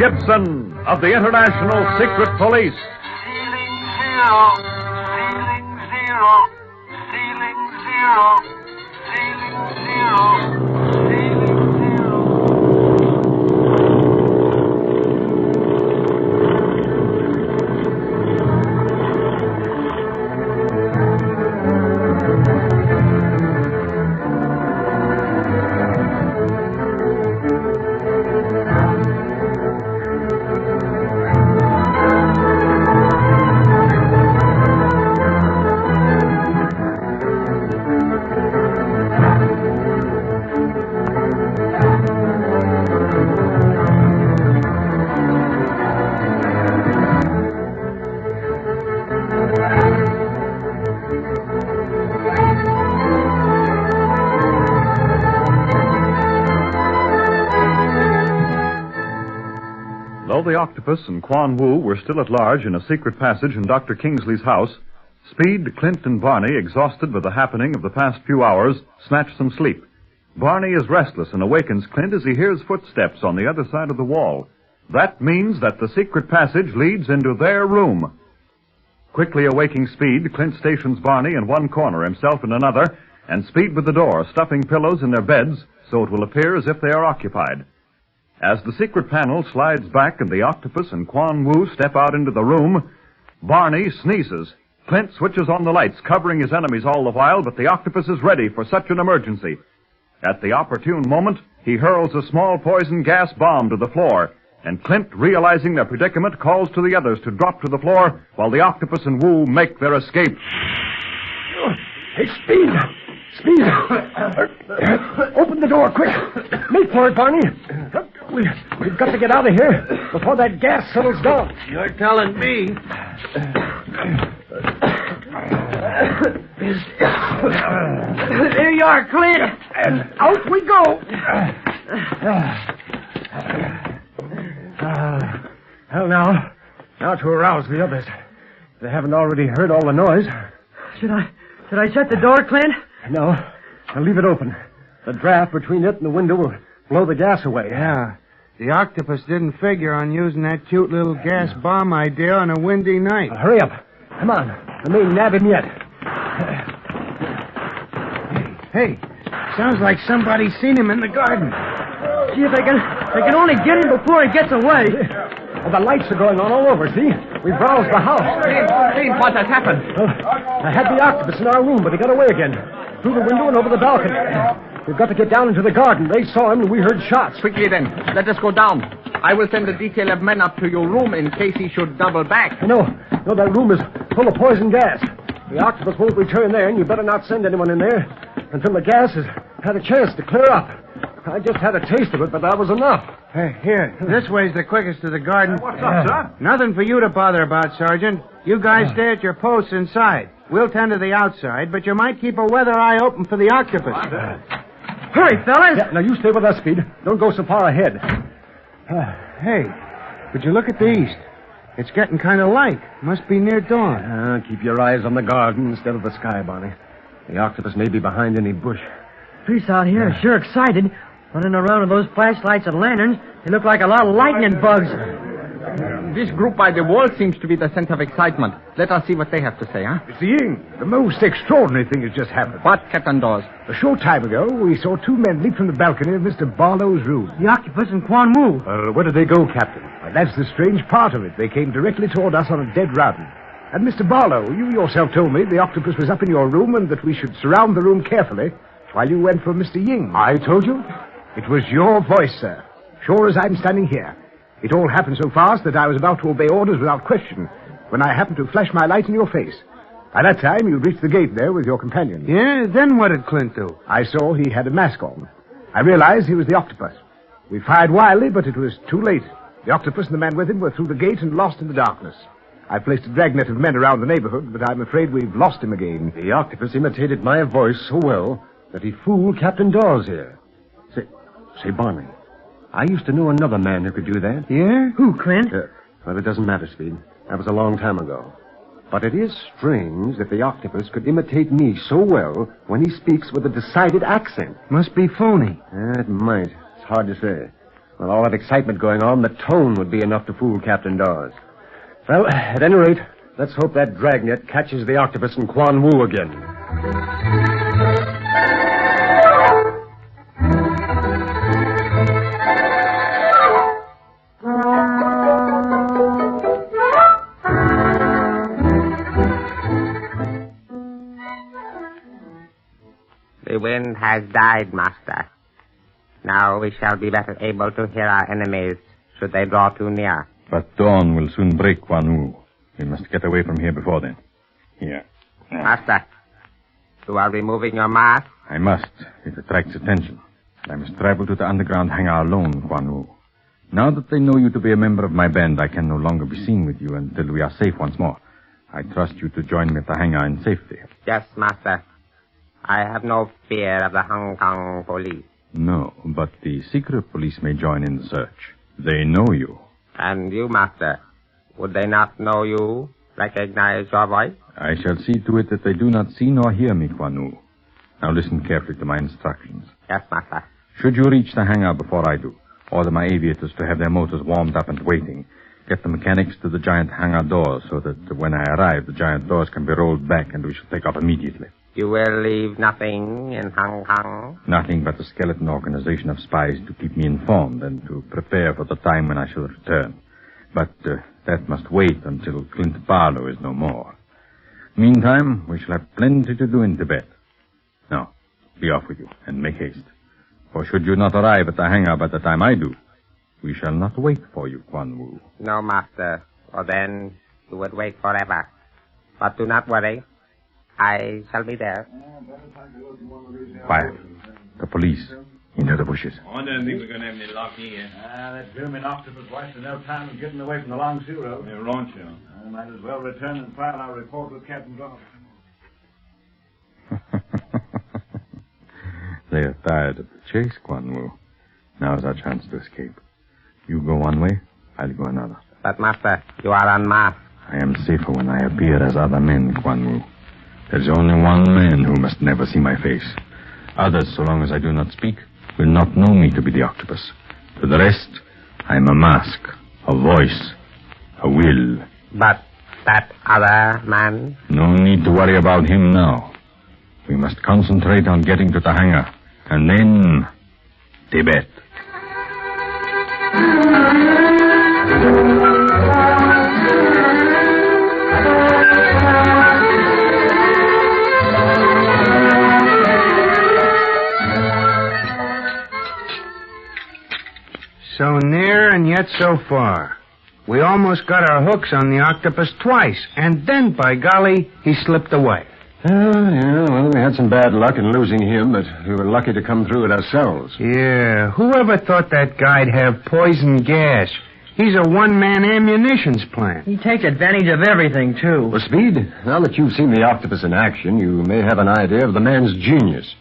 Gibson of the International Secret Police. Ceiling zero, ceiling zero, ceiling zero, ceiling zero, ceiling zero. Though the Octopus and Quan Wu were still at large in a secret passage in Dr. Kingsley's house, Speed, Clint, and Barney, exhausted by the happening of the past few hours, snatched some sleep. Barney is restless and awakens Clint as he hears footsteps on the other side of the wall. That means that the secret passage leads into their room. Quickly awaking Speed, Clint stations Barney in one corner, himself in another, and Speed with the door, stuffing pillows in their beds so it will appear as if they are occupied. As the secret panel slides back and the Octopus and Quan Wu step out into the room, Barney sneezes. Clint switches on the lights, covering his enemies all the while, but the Octopus is ready for such an emergency. At the opportune moment, he hurls a small poison gas bomb to the floor, and Clint, realizing their predicament, calls to the others to drop to the floor while the Octopus and Wu make their escape. Hey, Speed! Speed! Open the door, quick! Make for it, Barney! We've got to get out of here before that gas settles down. You're telling me. There you are, Clint! And out we go! Well, now to arouse the others. They haven't already heard all the noise. Should I shut the door, Clint? No. I'll leave it open. The draft between it and the window will blow the gas away. Yeah. The Octopus didn't figure on using that cute little gas bomb idea on a windy night. Hurry up. Come on. I may nab him yet. Hey, sounds like somebody's seen him in the garden. See if they can only get him before he gets away. The lights are going on all over, see? We've roused the house. See what has happened. I had the Octopus in our room, but he got away again. Through the window and over the balcony. We've got to get down into the garden. They saw him and we heard shots. Quickly then, let us go down. I will send a detail of men up to your room in case he should double back. No, that room is full of poison gas. The Octopus won't return there, and you better not send anyone in there until the gas has had a chance to clear up. I just had a taste of it, but that was enough. Hey, here, this way's the quickest to the garden. What's up, sir? Nothing for you to bother about, Sergeant. You guys stay at your posts inside. We'll tend to the outside, but you might keep a weather eye open for the Octopus. Hurry, fellas. Yeah, now you stay with us, Speed. Don't go so far ahead. Hey, would you look at the east? It's getting kind of light. Must be near dawn. Keep your eyes on the garden instead of the sky, Barney. The Octopus may be behind any bush. Police out here are sure excited. Running around with those flashlights and lanterns, they look like a lot of lightning bugs. This group by the wall seems to be the center of excitement. Let us see what they have to say, huh? Mr. Ying, the most extraordinary thing has just happened. What, Captain Dawes? A short time ago, we saw two men leap from the balcony of Mr. Barlow's room. The Octopus and Quan Wu. Where did they go, Captain? That's the strange part of it. They came directly toward us on a dead run. And Mr. Barlow, you yourself told me the Octopus was up in your room and that we should surround the room carefully while you went for Mr. Ying. I told you? It was your voice, sir. Sure as I'm standing here. It all happened so fast that I was about to obey orders without question when I happened to flash my light in your face. By that time, you'd reached the gate there with your companion. Yeah, then what did Clint do? I saw he had a mask on. I realized he was the Octopus. We fired wildly, but it was too late. The Octopus and the man with him were through the gate and lost in the darkness. I placed a dragnet of men around the neighborhood, but I'm afraid we've lost him again. The Octopus imitated my voice so well that he fooled Captain Dawes here. Say, Barney, I used to know another man who could do that. Yeah? Who, Clint? Well, it doesn't matter, Speed. That was a long time ago. But it is strange that the Octopus could imitate me so well when he speaks with a decided accent. Must be phony. It might. It's hard to say. With all that excitement going on, the tone would be enough to fool Captain Dawes. Well, at any rate, let's hope that dragnet catches the Octopus and Quan Wu again. The wind has died, Master. Now we shall be better able to hear our enemies should they draw too near. But dawn will soon break, Quan Wu. We must get away from here before then. Here. Master, you are removing your mask? I must. It attracts attention. I must travel to the underground hangar alone, Quan Wu. Now that they know you to be a member of my band, I can no longer be seen with you until we are safe once more. I trust you to join me at the hangar in safety. Yes, Master. I have no fear of the Hong Kong police. No, but the secret police may join in the search. They know you. And you, Master, would they not know you, recognize your voice? I shall see to it that they do not see nor hear me, Quan Wu. Now listen carefully to my instructions. Yes, Master. Should you reach the hangar before I do, order my aviators to have their motors warmed up and waiting. Get the mechanics to the giant hangar doors so that when I arrive, the giant doors can be rolled back and we shall take off immediately. You will leave nothing in Hong Kong? Nothing but a skeleton organization of spies to keep me informed and to prepare for the time when I shall return. But that must wait until Clint Barlow is no more. Meantime, we shall have plenty to do in Tibet. Now, be off with you and make haste. For should you not arrive at the hangar by the time I do, we shall not wait for you, Quan Wu. No, Master, or then you would wait forever. But do not worry. I shall be there. Quiet. The police. Into the bushes. I don't think we're going to have any luck here. That German Octopus wasted no time in getting away from the Long Sea Road. Yeah, right, sure. I might as well return and file our report with Captain Dawes. They are tired of the chase, Quan Wu. Now's our chance to escape. You go one way, I'll go another. But, Master, you are unmasked. I am safer when I appear as other men, Quan Wu. There's only one man who must never see my face. Others, so long as I do not speak, will not know me to be the Octopus. To the rest, I am a mask, a voice, a will. But that other man? No need to worry about him now. We must concentrate on getting to the hangar. And then, Tibet. So near and yet so far. We almost got our hooks on the Octopus twice, and then, by golly, he slipped away. Well, we had some bad luck in losing him, but we were lucky to come through it ourselves. Yeah, whoever thought that guy'd have poison gas? He's a one-man ammunitions plant. He takes advantage of everything, too. Well, Speed, now that you've seen the Octopus in action, you may have an idea of the man's genius.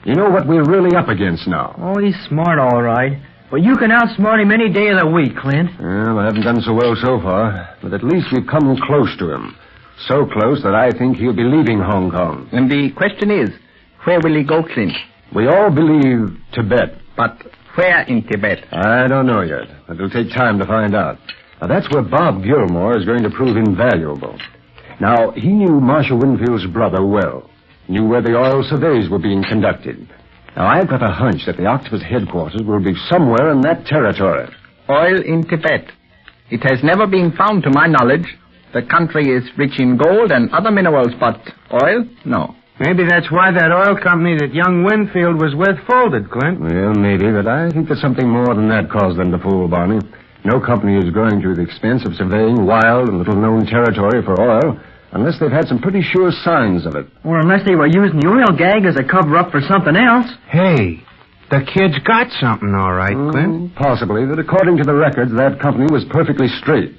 You know what we're really up against now. Oh, he's smart, all right. But you can outsmart him any day of the week, Clint. Well, I haven't done so well so far, but at least we've come close to him. So close that I think he'll be leaving Hong Kong. And the question is, where will he go, Clint? We all believe Tibet. But where in Tibet? I don't know yet. It'll take time to find out. Now, that's where Bob Gilmore is going to prove invaluable. Now, he knew Marshal Winfield's brother well. Knew where the oil surveys were being conducted. Now, I've got a hunch that the Octopus headquarters will be somewhere in that territory. Oil in Tibet. It has never been found, to my knowledge. The country is rich in gold and other minerals, but oil? No. Maybe that's why that oil company that young Winfield was with folded, Clint. Well, maybe, but I think there's something more than that caused them to fold, Barney. No company is going to the expense of surveying wild and little-known territory for oil unless they've had some pretty sure signs of it. Or unless they were using the oil gag as a cover-up for something else. Hey, the kid's got something, all right, Clint. Possibly, but according to the records, that company was perfectly straight.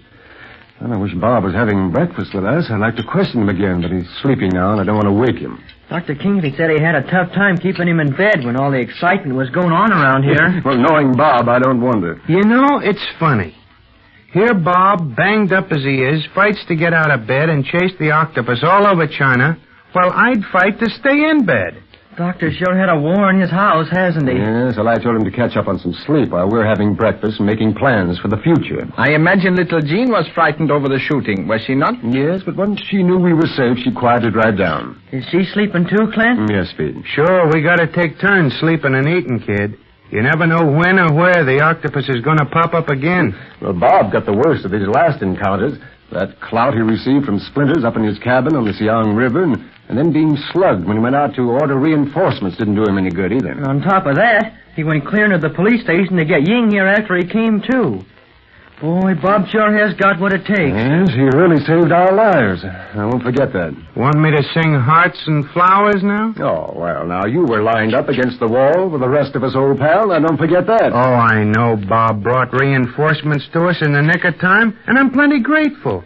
Well, I wish Bob was having breakfast with us. I'd like to question him again, but he's sleeping now, and I don't want to wake him. Dr. Kingsley said he had a tough time keeping him in bed when all the excitement was going on around here. Well, knowing Bob, I don't wonder. You know, it's funny. Here Bob, banged up as he is, fights to get out of bed and chase the Octopus all over China, while I'd fight to stay in bed. Doctor sure had a war in his house, hasn't he? Yes, well, I told him to catch up on some sleep while we're having breakfast and making plans for the future. I imagine little Jean was frightened over the shooting, was she not? Yes, but once she knew we were safe, she quieted right down. Is she sleeping too, Clint? Yes, Speed. Sure, we gotta take turns sleeping and eating, kid. You never know when or where the octopus is gonna pop up again. Well, Bob got the worst of his last encounters. That clout he received from Splinters up in his cabin on the Siang River, and then being slugged when he went out to order reinforcements didn't do him any good either. And on top of that, he went clear into the police station to get Ying here after he came to. Boy, Bob sure has got what it takes. Yes, he really saved our lives. I won't forget that. Want me to sing Hearts and Flowers now? Oh, well, now you were lined up against the wall with the rest of us, old pal. Now, don't forget that. Oh, I know Bob brought reinforcements to us in the nick of time, and I'm plenty grateful.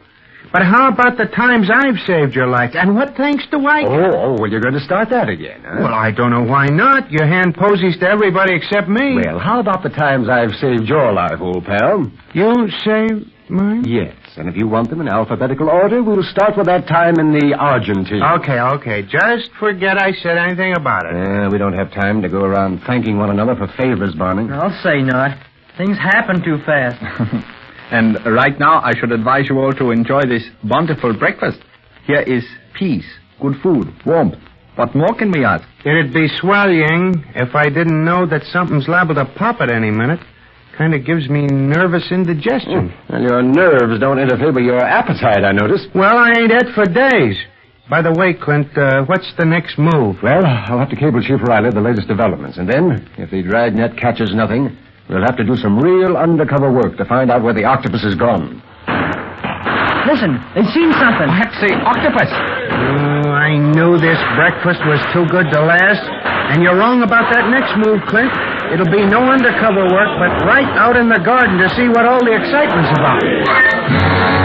But how about the times I've saved your life? And what thanks do I get? Oh, well, you're going to start that again, huh? Well, I don't know why not. You hand posies to everybody except me. Well, how about the times I've saved your life, old pal? You saved mine? Yes, and if you want them in alphabetical order, we'll start with that time in the Argentine. Okay. Just forget I said anything about it. We don't have time to go around thanking one another for favors, Barney. I'll say not. Things happen too fast. And right now, I should advise you all to enjoy this bountiful breakfast. Here is peace, good food, warmth. What more can we ask? It'd be swell, Ying, if I didn't know that something's liable to pop at any minute. Kind of gives me nervous indigestion. Well, your nerves don't interfere with your appetite, I notice. Well, I ain't ate for days. By the way, Clint, what's the next move? Well, I'll have to cable Chief Riley the latest developments. And then, if the dragnet catches nothing, we'll have to do some real undercover work to find out where the octopus is gone. Listen, they've seen something. Perhaps the octopus. Oh, I knew this breakfast was too good to last. And you're wrong about that next move, Clint. It'll be no undercover work, but right out in the garden to see what all the excitement's about.